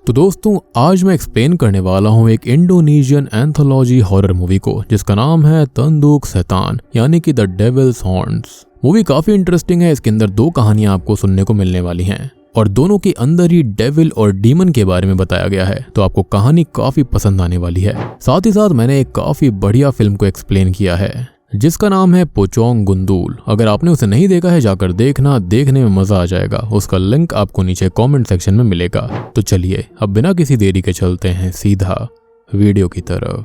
तो दोस्तों आज मैं एक्सप्लेन करने वाला हूँ एक इंडोनेशियन एंथोलॉजी हॉरर मूवी को जिसका नाम है तंदूक शैतान यानी कि द डेविल्स हॉर्न्स। मूवी काफी इंटरेस्टिंग है। इसके अंदर दो कहानियां आपको सुनने को मिलने वाली हैं और दोनों के अंदर ही डेविल और डीमन के बारे में बताया गया है, तो आपको कहानी काफी पसंद आने वाली है। साथ ही साथ मैंने एक काफी बढ़िया फिल्म को एक्सप्लेन किया है जिसका नाम है पोचोंग गुंदूल। अगर आपने उसे नहीं देखा है जाकर देखना, देखने में मजा आ जाएगा। उसका लिंक आपको नीचे कमेंट सेक्शन में मिलेगा। तो चलिए अब बिना किसी देरी के चलते हैं सीधा वीडियो की तरफ।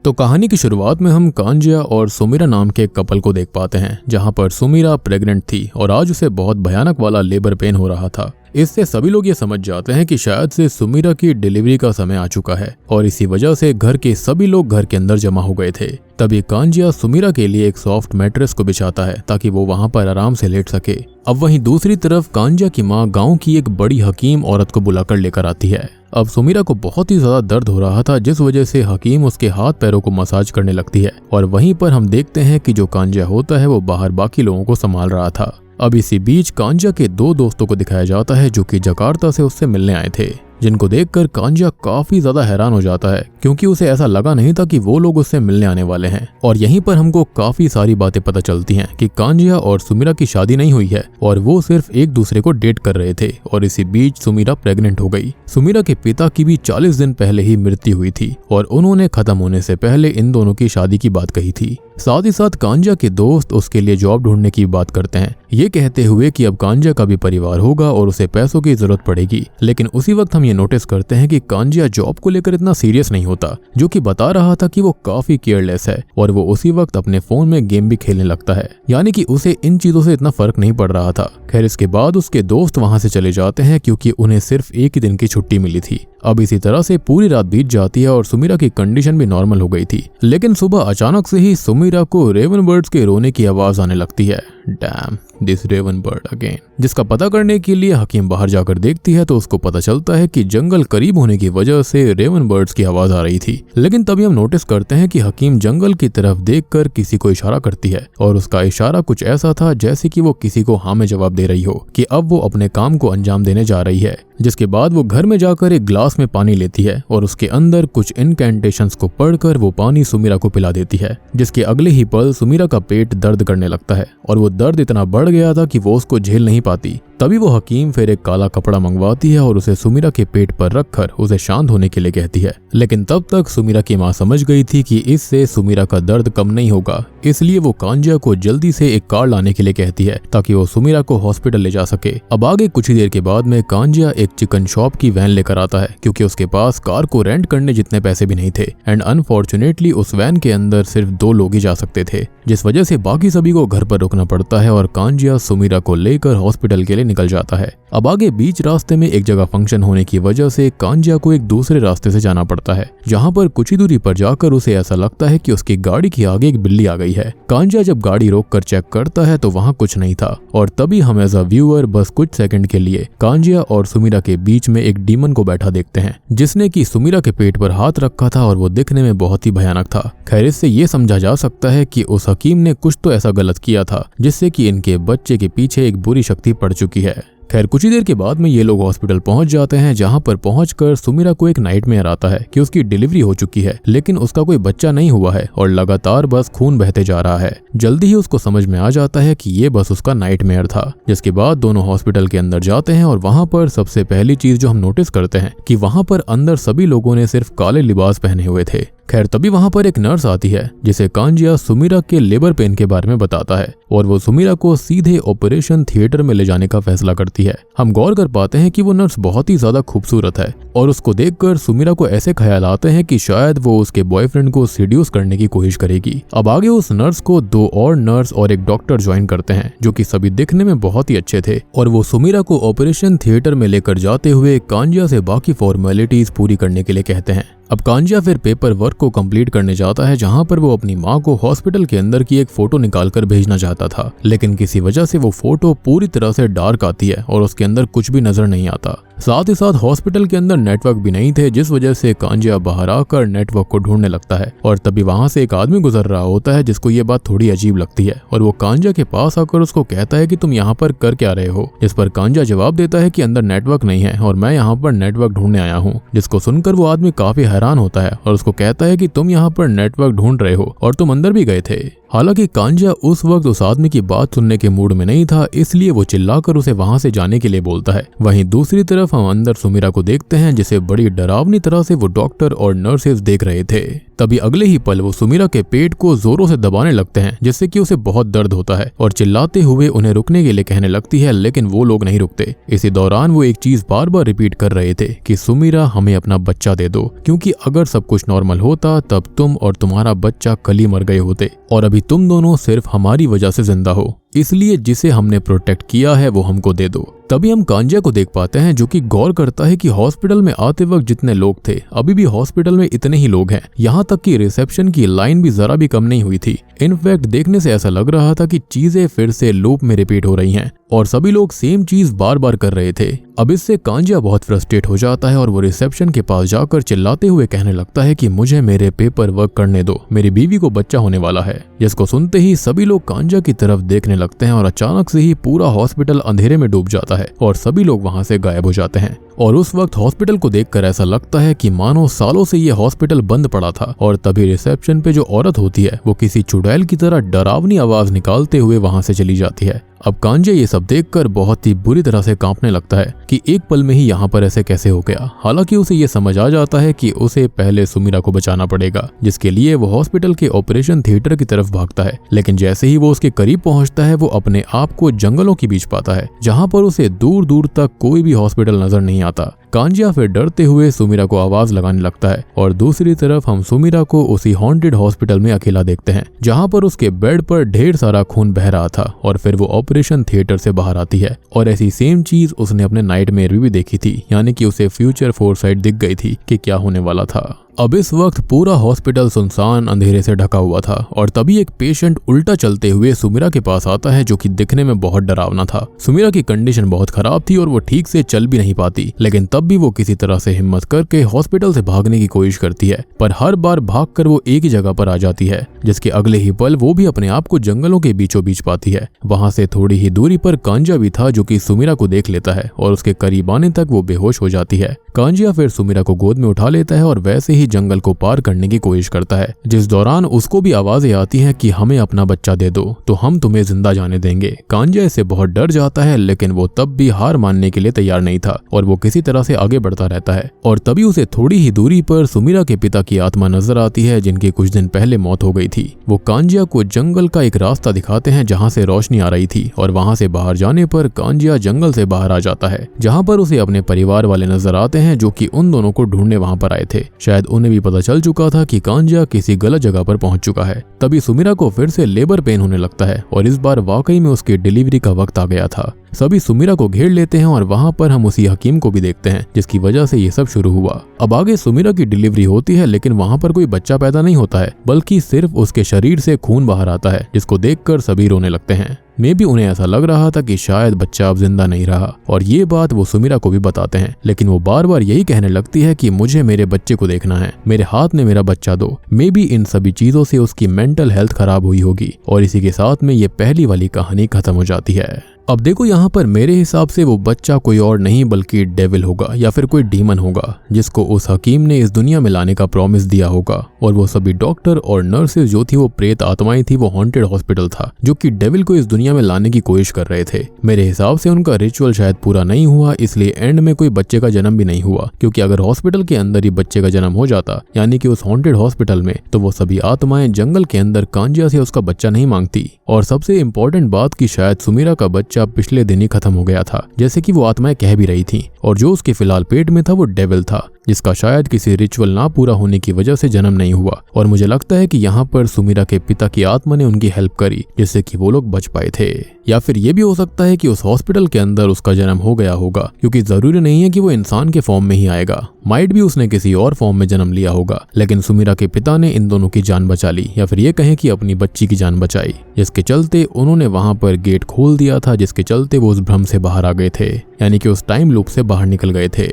तो कहानी की शुरुआत में हम कांजिया और सुमीरा नाम के एक कपल को देख पाते हैं जहां पर सुमीरा प्रेग्नेंट थी और आज उसे बहुत भयानक वाला लेबर पेन हो रहा था। इससे सभी लोग ये समझ जाते हैं कि शायद से सुमीरा की डिलीवरी का समय आ चुका है और इसी वजह से घर के सभी लोग घर के अंदर जमा हो गए थे। तभी कांजिया सुमीरा के लिए एक सॉफ्ट मैट्रेस को बिछाता है ताकि वो वहां पर आराम से लेट सके। अब वहीं दूसरी तरफ कांजिया की माँ गांव की एक बड़ी हकीम औरत को बुलाकर लेकर आती है। अब सुमीरा को बहुत ही ज्यादा दर्द हो रहा था जिस वजह से हकीम उसके हाथ पैरों को मसाज करने लगती है और वहीं पर हम देखते हैं कि जो कांजिया होता है वो बाहर बाकी लोगों को संभाल रहा था। अब इसी बीच कांजिया के दो दोस्तों को दिखाया जाता है जो कि जकार्ता से उससे मिलने आए थे, जिनको देखकर कांजिया काफी ज्यादा हैरान हो जाता है क्योंकि उसे ऐसा लगा नहीं था कि वो लोग उससे मिलने आने वाले हैं। और यहीं पर हमको काफी सारी बातें पता चलती हैं कि कांजिया और सुमीरा की शादी नहीं हुई है और वो सिर्फ एक दूसरे को डेट कर रहे थे। और इसी बीच सुमीरा प्रेग्नेंट हो गई। सुमीरा के पिता की भी 40 दिन पहले ही मृत्यु हुई थी और उन्होंने खत्म होने से पहले इन दोनों की शादी की बात कही थी। साथ ही साथ कांजिया के दोस्त उसके लिए जॉब ढूंढने की बात करते हैं, ये कहते हुए कि अब कांजिया का भी परिवार होगा और उसे पैसों की जरूरत पड़ेगी। लेकिन उसी वक्त हम ये नोटिस करते हैं कि कांजिया जॉब को लेकर इतना सीरियस नहीं होता, जो कि बता रहा था कि वो काफी केयरलेस है और वो उसी वक्त अपने फोन में गेम भी खेलने लगता है, यानी कि उसे इन चीजों से इतना फर्क नहीं पड़ रहा था। खैर इसके बाद उसके दोस्त वहां से चले जाते हैं क्योंकि उन्हें सिर्फ एक ही दिन की छुट्टी मिली थी। अब इसी तरह से पूरी रात बीत जाती है और सुमीरा की कंडीशन भी नॉर्मल हो गई थी। लेकिन सुबह अचानक से ही सुमीरा को रेवन बर्ड्स के रोने की आवाज आने लगती है। Damn this raven bird again. जिसका पता करने के लिए हकीम बाहर जाकर देखती है तो उसको पता चलता है कि जंगल करीब होने की वजह से रेवन बर्ड्स की आवाज आ रही थी। लेकिन तभी हम नोटिस करते हैं कि हकीम जंगल की तरफ देखकर किसी को इशारा करती है और उसका इशारा कुछ ऐसा था जैसे कि वो किसी को हाँ में जवाब दे रही हो कि अब वो अपने काम को अंजाम देने जा रही है। जिसके बाद वो घर में जाकर एक ग्लास में पानी लेती है और उसके अंदर कुछ इनकैंटेशंस को पढ़कर वो पानी सुमीरा को पिला देती है। जिसके अगले ही पल सुमीरा का पेट दर्द करने लगता है और वो दर्द इतना बढ़ गया था कि वो उसको झेल नहीं पाती। तभी वो हकीम फिर एक काला कपड़ा मंगवाती है और उसे सुमीरा के पेट पर रखकर उसे शांत होने के लिए कहती है। लेकिन तब तक सुमीरा की माँ समझ गई थी कि इससे सुमीरा का दर्द कम नहीं होगा, इसलिए वो कांजिया को जल्दी से एक कार लाने के लिए कहती है ताकि वो सुमीरा को हॉस्पिटल ले जा सके। अब आगे कुछ ही देर के बाद में कांजिया एक चिकन शॉप की वैन लेकर आता है क्योंकि उसके पास कार को रेंट करने जितने पैसे भी नहीं थे एंड अनफॉर्चुनेटली उस वैन के अंदर सिर्फ 2 लोग ही जा सकते थे, जिस वजह से बाकी सभी को घर पर रुकना पड़ता है और कांजिया सुमीरा को लेकर हॉस्पिटल के लिए निकल जाता है। अब आगे बीच रास्ते में एक जगह फंक्शन होने की वजह से कांजिया को एक दूसरे रास्ते से जाना पड़ता है, जहां पर कुछ ही दूरी पर जाकर उसे ऐसा लगता है कि उसकी गाड़ी के आगे एक बिल्ली आ गई है। कांजिया जब गाड़ी रोककर चेक करता है तो वहां कुछ नहीं था और तभी हम एज अ व्यूअर बस कुछ सेकंड के लिए कांजिया और सुमीरा के बीच में एक डीमन को बैठा देखते हैं जिसने कि सुमीरा के पेट पर हाथ रखा था और वो दिखने में बहुत ही भयानक था। खैर इससे ये समझा जा सकता है कि उस हकीम ने कुछ तो ऐसा गलत किया था जिससे कि इनके बच्चे के पीछे एक बुरी शक्ति पड़ चुकी है। खैर कुछ ही देर के बाद में ये लोग हॉस्पिटल पहुंच जाते हैं जहां पर पहुंचकर सुमीरा को एक नाइटमेयर आता है कि उसकी डिलीवरी हो चुकी है लेकिन उसका कोई बच्चा नहीं हुआ है और लगातार बस खून बहते जा रहा है। जल्दी ही उसको समझ में आ जाता है कि ये बस उसका नाइटमेयर था। जिसके बाद दोनों हॉस्पिटल के अंदर जाते हैं और वहां पर सबसे पहली चीज जो हम नोटिस करते हैं कि वहां पर अंदर सभी लोगों ने सिर्फ काले लिबास पहने हुए थे। खैर तभी वहां पर एक नर्स आती है जिसे कांजिया सुमीरा के लेबर पेन के बारे में बताता है और वो सुमीरा को सीधे ऑपरेशन थिएटर में ले जाने का फैसला करती है। हम गौर कर पाते हैं कि वो नर्स बहुत ही ज्यादा खूबसूरत है और उसको देखकर सुमीरा को ऐसे ख्याल आते हैं कि शायद वो उसके बॉयफ्रेंड को सीड्यूस करने की कोशिश करेगी। अब आगे उस नर्स को 2 और नर्स और एक डॉक्टर ज्वाइन करते हैं जो कि सभी दिखने में बहुत ही अच्छे थे और वो सुमीरा को ऑपरेशन थिएटर में लेकर जाते हुए कांजिया से बाकी फॉर्मेलिटीज पूरी करने के लिए कहते हैं। अब कांजिया फिर पेपर वर्क को कंप्लीट करने जाता है जहां पर वो अपनी माँ को हॉस्पिटल के अंदर की एक फोटो निकालकर भेजना चाहता था, लेकिन किसी वजह से वो फोटो पूरी तरह से डार्क आती है और उसके अंदर कुछ भी नजर नहीं आता। साथ ही साथ हॉस्पिटल के अंदर नेटवर्क भी नहीं थे, जिस वजह से कांजिया बाहर आकर नेटवर्क को ढूंढने लगता है और तभी वहां से एक आदमी गुजर रहा होता है जिसको ये बात थोड़ी अजीब लगती है और वो कांजिया के पास आकर उसको कहता है कि तुम यहाँ पर कर क्या रहे हो। जिस पर कांजिया जवाब देता है कि अंदर नेटवर्क नहीं है और मैं यहाँ पर नेटवर्क ढूंढने आया हूँ। जिसको सुनकर वो आदमी काफी हैरान होता है और उसको कहता है कि तुम यहाँ पर नेटवर्क ढूंढ रहे हो और तुम अंदर भी गए थे। हालांकि कांजिया उस वक्त उस आदमी की बात सुनने के मूड में नहीं था, इसलिए वो चिल्लाकर उसे वहां से जाने के लिए बोलता है। वहीं दूसरी तरफ हम अंदर सुमीरा को देखते हैं जिसे बड़ी डरावनी तरह से वो डॉक्टर और नर्सेज देख रहे थे। तभी अगले ही पल वो सुमीरा के पेट को जोरों से दबाने लगते हैं जिससे कि उसे बहुत दर्द होता है और चिल्लाते हुए उन्हें रुकने के लिए कहने लगती है, लेकिन वो लोग नहीं रुकते। इसी दौरान वो एक चीज बार बार रिपीट कर रहे थे कि सुमीरा हमें अपना बच्चा दे दो, क्योंकि अगर सब कुछ नॉर्मल होता तब तुम और तुम्हारा बच्चा कल ही मर गए होते और अभी तुम दोनों सिर्फ हमारी वजह से जिंदा हो, इसलिए जिसे हमने प्रोटेक्ट किया है वो हमको दे दो। तभी हम कांजिया को देख पाते हैं जो कि गौर करता है कि हॉस्पिटल में आते वक्त जितने लोग थे अभी भी हॉस्पिटल में इतने ही लोग हैं। यहाँ तक कि रिसेप्शन की लाइन भी जरा भी कम नहीं हुई थी। इनफैक्ट देखने से ऐसा लग रहा था कि चीजें फिर से लूप में रिपीट हो रही हैं और सभी लोग सेम चीज बार बार कर रहे थे। अब इससे कांजिया बहुत फ्रस्ट्रेट हो जाता है और वो रिसेप्शन के पास जाकर चिल्लाते हुए कहने लगता है कि मुझे मेरे पेपर वर्क करने दो, मेरी बीवी को बच्चा होने वाला है। जिसको सुनते ही सभी लोग कांजिया की तरफ देखने लगते हैं और अचानक से ही पूरा हॉस्पिटल अंधेरे में डूब जाता है और सभी लोग वहां से गायब हो जाते हैं। और उस वक्त हॉस्पिटल को देखकर ऐसा लगता है कि मानो सालों से ये हॉस्पिटल बंद पड़ा था। और तभी रिसेप्शन पे जो औरत होती है वो किसी चुड़ैल की तरह डरावनी आवाज निकालते हुए वहां से चली जाती है। अब कांजिया ये सब देखकर बहुत ही बुरी तरह से कांपने लगता है कि एक पल में ही यहाँ पर ऐसे कैसे हो गया। हालांकि उसे ये समझ आ जाता है कि उसे पहले सुमीरा को बचाना पड़ेगा, जिसके लिए वो हॉस्पिटल के ऑपरेशन थिएटर की तरफ भागता है। लेकिन जैसे ही वो उसके करीब पहुंचता है वो अपने आप को जंगलों के बीच पाता है जहाँ पर उसे दूर दूर तक कोई भी हॉस्पिटल नजर नहीं आता। कांजिया फिर डरते हुए सुमीरा को आवाज लगाने लगता है और दूसरी तरफ हम सुमीरा को उसी हॉन्टेड हॉस्पिटल में अकेला देखते हैं जहां पर उसके बेड पर ढेर सारा खून बह रहा था। और फिर वो ऑपरेशन थिएटर से बाहर आती है और ऐसी सेम चीज उसने अपने नाइटमेयर में भी देखी थी, यानी कि उसे फ्यूचर फोरसाइट दिख गई थी कि क्या होने वाला था। अब इस वक्त पूरा हॉस्पिटल सुनसान अंधेरे से ढका हुआ था और तभी एक पेशेंट उल्टा चलते हुए सुमीरा के पास आता है जो कि दिखने में बहुत डरावना था। सुमीरा की कंडीशन बहुत खराब थी और वो ठीक से चल भी नहीं पाती, लेकिन तब भी वो किसी तरह से हिम्मत करके हॉस्पिटल से भागने की कोशिश करती है, पर हर बार भागकर वो एक ही जगह पर आ जाती है, जिसके अगले ही पल वो भी अपने आप को जंगलों के बीचों बीच पाती है। वहां से थोड़ी ही दूरी पर कांजिया भी था जो कि सुमीरा को देख लेता है और उसके करीब आने तक वो बेहोश हो जाती है। कांजिया फिर सुमीरा को गोद में उठा लेता है और वैसे ही जंगल को पार करने की कोशिश करता है, जिस दौरान उसको भी आवाजें आती हैं कि हमें अपना बच्चा दे दो तो हम तुम्हें जिंदा जाने देंगे। कांजिया इससे बहुत डर जाता है, लेकिन वो तब भी हार मानने के लिए तैयार नहीं था और वो किसी तरह से आगे बढ़ता रहता है। और तभी उसे थोड़ी ही दूरी पर सुमीरा के पिता की आत्मा नजर आती है जिनकी कुछ दिन पहले मौत हो गई थी। वो कांजिया को जंगल का एक रास्ता दिखाते हैं जहाँ से रोशनी आ रही थी और वहाँ से बाहर जाने पर कांजिया जंगल से बाहर आ जाता है, जहाँ पर उसे अपने परिवार वाले नजर आते हैं जो कि उन दोनों को ढूंढने वहाँ पर आए थे। शायद उन्हें भी पता चल चुका था कि कांजिया किसी गलत जगह पर पहुंच चुका है। तभी सुमीरा को फिर से लेबर पेन होने लगता है और इस बार वाकई में उसकी डिलीवरी का वक्त आ गया था। सभी सुमीरा को घेर लेते हैं और वहां पर हम उसी हकीम को भी देखते हैं जिसकी वजह से ये सब शुरू हुआ। अब आगे सुमीरा की डिलीवरी होती है, लेकिन वहां पर कोई बच्चा पैदा नहीं होता है, बल्कि सिर्फ उसके शरीर से खून बाहर आता है, जिसको देखकर सभी रोने लगते हैं। मे भी उन्हें ऐसा लग रहा था कि शायद बच्चा अब जिंदा नहीं रहा और ये बात वो सुमीरा को भी बताते हैं, लेकिन वो बार बार यही कहने लगती है कि मुझे मेरे बच्चे को देखना है, मेरे हाथ में मेरा बच्चा दो। मे भी इन सभी चीजों से उसकी मेंटल हेल्थ खराब हुई होगी और इसी के साथ में ये पहली वाली कहानी खत्म हो जाती है। अब देखो यहाँ पर मेरे हिसाब से वो बच्चा कोई और नहीं बल्कि डेविल होगा या फिर कोई डीमन होगा जिसको उस हकीम ने इस दुनिया में लाने का प्रॉमिस दिया होगा। और वो सभी डॉक्टर और नर्सेज जो थी वो प्रेत आत्माएं थी, वो हॉन्टेड हॉस्पिटल था जो कि डेविल को इस दुनिया में लाने की कोशिश कर रहे थे। मेरे हिसाब से उनका रिचुअल शायद पूरा नहीं हुआ, इसलिए एंड में कोई बच्चे का जन्म भी नहीं हुआ, क्योंकि अगर हॉस्पिटल के अंदर ही बच्चे का जन्म हो जाता यानी कि उस हॉन्टेड हॉस्पिटल में, तो वो सभी आत्माएं जंगल के अंदर कांजिया से उसका बच्चा नहीं मांगती। और सबसे इम्पोर्टेंट बात की शायद सुमीरा का बच्चा पिछले दिन ही खत्म हो गया था, जैसे कि वो आत्माएं कह भी रही थी, और जो उसके फिलहाल पेट में था वो डेविल था। जिसका शायद किसी रिचुअल ना पूरा होने की वजह से जन्म नहीं हुआ। और मुझे लगता है कि यहाँ पर सुमीरा के पिता की आत्मा ने उनकी हेल्प करी जिससे कि वो लोग बच पाए थे। या फिर ये भी हो सकता है कि उस हॉस्पिटल के अंदर उसका जन्म हो गया होगा, क्योंकि जरूरी नहीं है कि वो इंसान के फॉर्म में ही आएगा। माइट भी उसने किसी और फॉर्म में जन्म लिया होगा, लेकिन सुमीरा के पिता ने इन दोनों की जान बचा ली, या फिर ये कहें कि अपनी बच्ची की जान बचाई, जिसके चलते उन्होंने वहां पर गेट खोल दिया था, जिसके चलते वो उस भ्रम से बाहर आ गए थे, यानी कि उस टाइम लूप से बाहर निकल गए थे।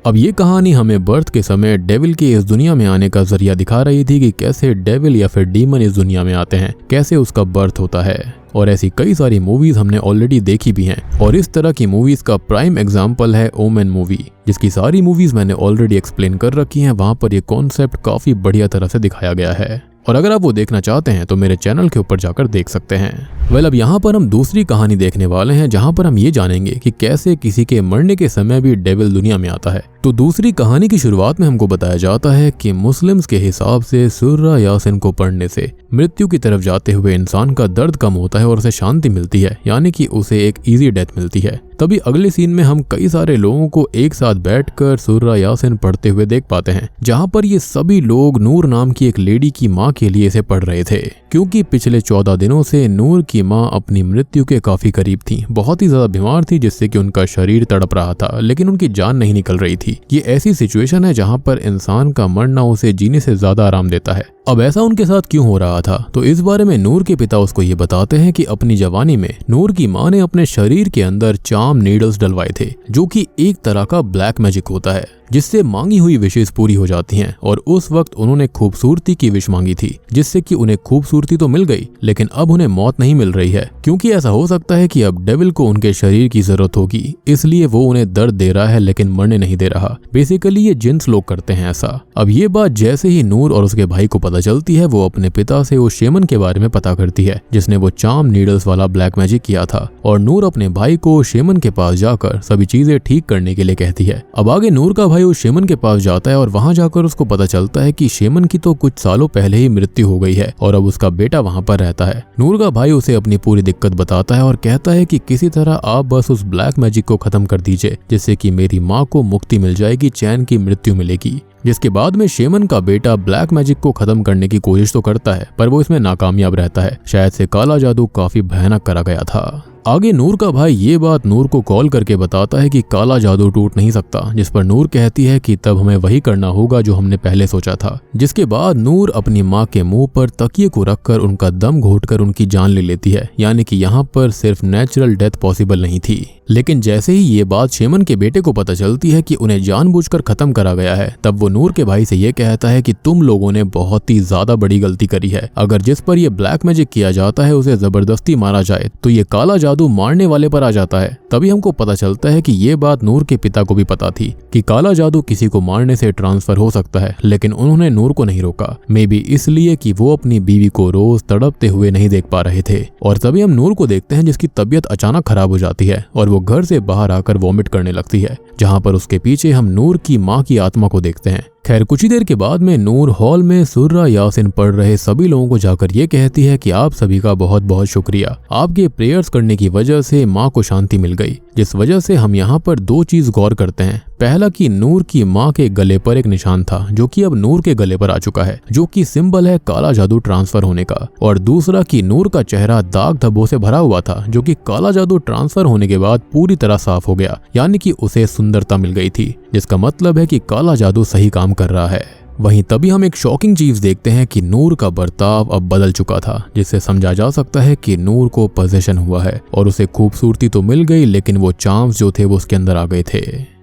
अब ये कहानी हमें बर्थ के समय डेविल के इस दुनिया में आने का जरिया दिखा रही थी कि कैसे डेविल या फिर डीमन इस दुनिया में आते हैं, कैसे उसका बर्थ होता है। और ऐसी कई सारी मूवीज हमने ऑलरेडी देखी भी हैं, और इस तरह की मूवीज का प्राइम एग्जाम्पल है ओमेन मूवी, जिसकी सारी मूवीज मैंने ऑलरेडी एक्सप्लेन कर रखी हैं। वहां पर ये कॉन्सेप्ट काफी बढ़िया तरह से दिखाया गया है, और अगर आप वो देखना चाहते हैं तो मेरे चैनल के ऊपर जाकर देख सकते हैं। अब यहाँ पर हम दूसरी कहानी देखने वाले हैं, जहाँ पर हम ये जानेंगे कि कैसे किसी के मरने के समय भी डेविल दुनिया में आता है। तो दूसरी कहानी की शुरुआत में हमको बताया जाता है कि मुस्लिम्स के हिसाब से सूरह यासीन को पढ़ने से मृत्यु की तरफ जाते हुए इंसान का दर्द कम होता है और उसे शांति मिलती है, यानी कि उसे एक इजी डेथ मिलती है। तभी अगले सीन में हम कई सारे लोगों को एक साथ बैठकर सूरह यासीन पढ़ते हुए देख पाते हैं, जहाँ पर ये सभी लोग नूर नाम की एक लेडी की माँ के लिए इसे पढ़ रहे थे, क्योंकि पिछले 14 दिनों से नूर की माँ अपनी मृत्यु के काफी करीब थी, बहुत ही ज्यादा बीमार थी, जिससे कि उनका शरीर तड़प रहा था, लेकिन उनकी जान नहीं निकल रही थी। ये ऐसी सिचुएशन है जहाँ पर इंसान का मरना उसे जीने से ज्यादा आराम देता है। अब ऐसा उनके साथ क्यों हो रहा था, तो इस बारे में नूर के पिता उसको ये बताते हैं कि अपनी जवानी में नूर की माँ ने अपने शरीर के अंदर चार्म नीडल्स डलवाए थे, जो कि एक तरह का ब्लैक मैजिक होता है, जिससे मांगी हुई विशेष पूरी हो जाती हैं। और उस वक्त उन्होंने खूबसूरती की विश मांगी थी, जिससे कि उन्हें खूबसूरती तो मिल गई, लेकिन अब उन्हें मौत नहीं मिल रही है, क्योंकि ऐसा हो सकता है कि अब डेविल को उनके शरीर की जरूरत होगी, इसलिए वो उन्हें दर्द दे रहा है लेकिन मरने नहीं दे रहा। बेसिकली ये जिन्स लोग करते हैं ऐसा। अब ये बात जैसे ही नूर और उसके भाई को पता चलती है, वो अपने पिता से उस शेमन के बारे में पता करती है जिसने वो चार्म नीडल्स वाला ब्लैक मैजिक किया था, और नूर अपने भाई को शेमन के पास जाकर सभी चीजें ठीक करने के लिए कहती है। अब आगे नूर का भाई उस शेमन के पास जाता है और वहां जाकर उसको पता चलता है कि शेमन की तो कुछ सालों पहले ही मृत्यु हो गई है और अब उसका बेटा वहां पर रहता है। नूर का भाई उसे अपनी पूरी दिक्कत बताता है और कहता है कि किसी तरह आप बस उस ब्लैक मैजिक को खत्म कर दीजिए, जिससे कि मेरी माँ को मुक्ति मिल जाएगी, चैन की मृत्यु मिलेगी। जिसके बाद में शेमन का बेटा ब्लैक मैजिक को खत्म करने की कोशिश तो करता है, पर वो इसमें नाकामयाब रहता है। शायद से काला जादू काफी भयानक करा गया था। आगे नूर का भाई ये बात नूर को कॉल करके बताता है कि काला जादू टूट नहीं सकता, जिस पर नूर कहती है कि तब हमें वही करना होगा जो हमने पहले सोचा था। जिसके बाद नूर अपनी माँ के मुंह पर तकिए को रखकर उनका दम घोटकर उनकी जान ले लेती है, यानी कि यहाँ पर सिर्फ नेचुरल डेथ पॉसिबल नहीं थी। लेकिन जैसे ही ये बात शेमन के बेटे को पता चलती है कि उन्हें जानबूझकर खत्म करा गया है, तब वो नूर के भाई से ये कहता है कि तुम लोगों ने बहुत ही ज्यादा बड़ी गलती करी है। अगर जिस पर ये ब्लैक मैजिक किया जाता है उसे जबरदस्ती मारा जाए तो ये काला जादू मारने वाले पर आ जाता है। तभी हमको पता चलता है कि ये बात नूर के पिता को भी पता थी कि काला जादू किसी को मारने से ट्रांसफर हो सकता है, लेकिन उन्होंने नूर को नहीं रोका। मे बी इसलिए कि वो अपनी बीवी को रोज तड़पते हुए नहीं देख पा रहे थे। और तभी हम नूर को देखते हैं जिसकी तबीयत अचानक खराब हो जाती है और वो घर से बाहर आकर वॉमिट करने लगती है, जहाँ पर उसके पीछे हम नूर की माँ की आत्मा को देखते हैं। खैर कुछ ही देर के बाद में नूर हॉल में सूरह यासीन पढ़ रहे सभी लोगों को जाकर ये कहती है कि आप सभी का बहुत बहुत शुक्रिया, आपके प्रेयर्स करने की वजह से माँ को शांति मिल गई। जिस वजह से हम यहाँ पर दो चीज गौर करते हैं। पहला कि नूर की माँ के गले पर एक निशान था जो कि अब नूर के गले पर आ चुका है, जो कि सिंबल है काला जादू ट्रांसफर होने का। और दूसरा कि नूर का चेहरा दाग धब्बों से भरा हुआ था, जो कि काला जादू ट्रांसफर होने के बाद पूरी तरह साफ हो गया, यानी कि उसे सुंदरता मिल गई थी, जिसका मतलब है कि काला जादू सही काम कर रहा है। वहीं तभी हम एक शॉकिंग चीज देखते हैं कि नूर का बर्ताव अब बदल चुका था, जिससे समझा जा सकता है कि नूर को पोजेशन हुआ है और उसे खूबसूरती तो मिल गई, लेकिन वो चार्म्स जो थे वो उसके अंदर आ गए थे।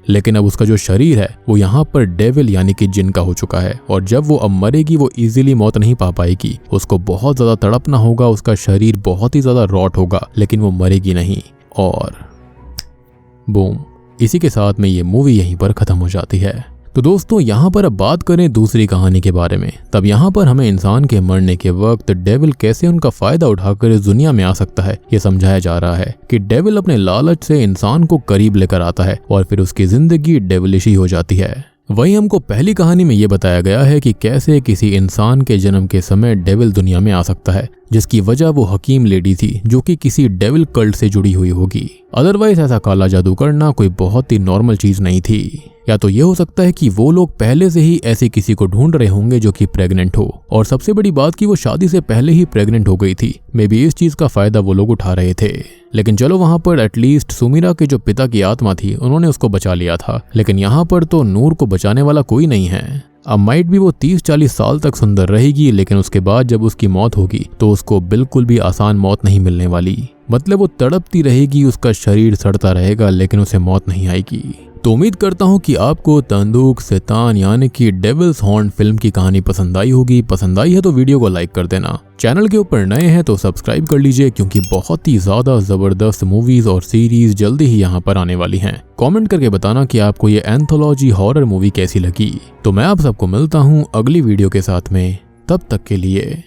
लेकिन अब उसका जो शरीर है वो यहाँ पर डेविल यानी कि जिन का हो चुका है, और जब वो अब मरेगी वो इजीली मौत नहीं पा पाएगी। उसको बहुत ज्यादा तड़पना होगा, उसका शरीर बहुत ही ज्यादा रॉट होगा, लेकिन वो मरेगी नहीं। और बूम, इसी के साथ में ये मूवी यहीं पर खत्म हो जाती है। तो दोस्तों यहाँ पर अब बात करें दूसरी कहानी के बारे में। तब यहाँ पर हमें इंसान के मरने के वक्त डेविल कैसे उनका फायदा उठाकर इस दुनिया में आ सकता है ये समझाया जा रहा है कि डेविल अपने लालच से इंसान को करीब लेकर आता है और फिर उसकी जिंदगी डेविलिश ही हो जाती है। वहीं हमको पहली कहानी में ये बताया गया है कि कैसे किसी इंसान के जन्म के समय डेविल दुनिया में आ सकता है, जिसकी वजह वो हकीम लेडी थी जो कि किसी डेविल कल्ट से जुड़ी हुई होगी। अदरवाइज ऐसा काला जादू करना कोई बहुत ही नॉर्मल चीज नहीं थी। या तो ये हो सकता है कि वो लोग पहले से ही ऐसे किसी को ढूंढ रहे होंगे जो कि प्रेग्नेंट हो, और सबसे बड़ी बात कि वो शादी से पहले ही प्रेग्नेंट हो गई थी। मे बी इस चीज का फायदा वो लोग उठा रहे थे। लेकिन चलो वहां पर एटलीस्ट सुमीरा के जो पिता की आत्मा थी उन्होंने उसको बचा लिया था, लेकिन यहाँ पर तो नूर को बचाने वाला कोई नहीं है। अब माइट भी वो 30-40 साल तक सुंदर रहेगी, लेकिन उसके बाद जब उसकी मौत होगी तो उसको बिल्कुल भी आसान मौत नहीं मिलने वाली। मतलब वो तड़पती रहेगी, उसका शरीर सड़ता रहेगा, लेकिन उसे मौत नहीं आएगी। तो उम्मीद करता हूँ कि आपको तंदूक शैतान यानी कि डेविल्स हॉर्न फिल्म की कहानी पसंद आई होगी। पसंद आई है तो वीडियो को लाइक कर देना। चैनल के ऊपर नए हैं तो सब्सक्राइब कर लीजिए, क्योंकि बहुत ही ज्यादा जबरदस्त मूवीज और सीरीज जल्दी ही यहाँ पर आने वाली हैं। कमेंट करके बताना कि आपको ये एंथोलॉजी हॉरर मूवी कैसी लगी। तो मैं आप सबको मिलता हूँ अगली वीडियो के साथ में, तब तक के लिए